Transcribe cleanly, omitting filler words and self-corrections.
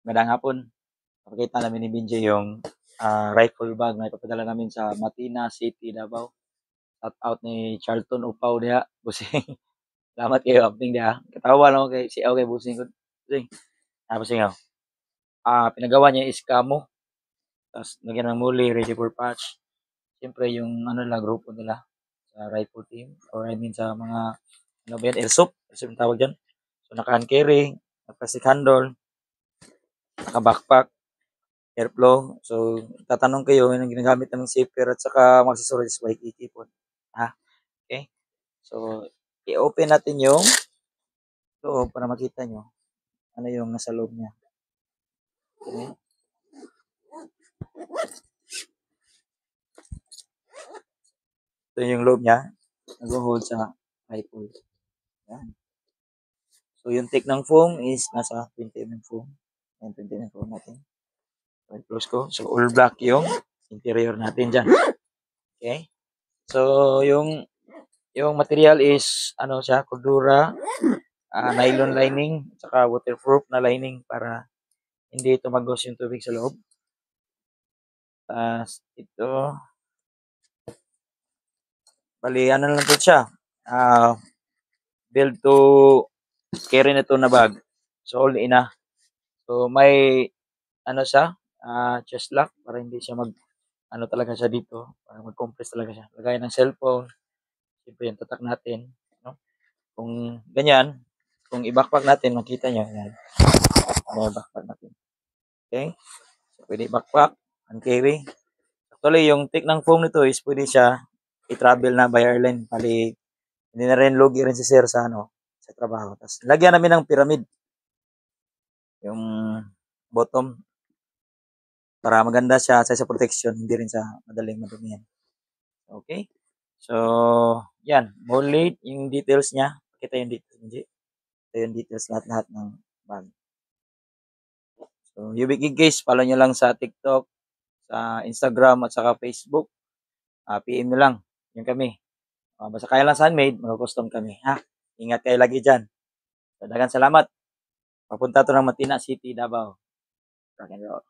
Magandang hapon. Pakita namin ni Benji yung rifle bag na ipapadala namin sa Matina City, Davao. Shout out ni Charlton Upaw diha, busing. Salamat kayo, apning diha. Katawa lang ako kay si kay busing ko. Busing. Busing ako. Pinagawa niya is camo. Tapos lagyan ng muli, ready for patch. Siyempre yung ano nila, grupo nila sa rifle team. Or I mean sa mga, ano ba yan, airsoft. Airsoft yung tawag dyan. So naka-hand carry, naka-stick handle, naka-backpack, airflow. So, tatanong kayo, yung ginagamit namin zipper at saka accessories by ikipon. Okay? So, i-open natin yung loob para makita nyo ano yung nasa loob niya. Okay? Ito yung loob niya. Nag-hold sa rifle. Yan. So, yung take ng foam is nasa 20 mm foam. Yan, 20 mm foam natin. So, close ko. So, all black yung interior natin dyan. Okay? So, yung material is, ano siya, Cordura, nylon lining, saka waterproof na lining para hindi tumagos yung tubig sa loob. Tapos ito, bali ano lang to siya, build to carry na to na bag. So all in na. So may ano siya, chest lock para hindi siya ano talaga siya dito, para mag-compress talaga siya. Lagay ng cellphone, siyempre yung tatak natin, no? Kung ganyan, kung i-backpack natin, makita nyo, yan. Ano yung backpack natin. Okay? So, pwede backpack, and carry. Actually, yung take ng foam nito is pwede siya i-travel na by airline. Pali, hindi na rin lugi rin si sir sa ano, sa trabaho. Tapos, lagyan namin ng pyramid. Yung bottom. Para maganda siya sa protection, hindi rin sa madaling madumihan. Okay? So, yan. Molate, yung details niya. Pakita yung details. Hindi. Ito yung details lahat-lahat ng bag. So, UBK guys, follow nyo lang sa TikTok, sa Instagram, at saka Facebook. PM nyo lang. Yung kami. Basta kaya lang sa handmade, mag-custom kami. Ha? Ingat kayo lagi dyan. So, daghang salamat. Papunta to ng Matina City, Davao. Rock and roll.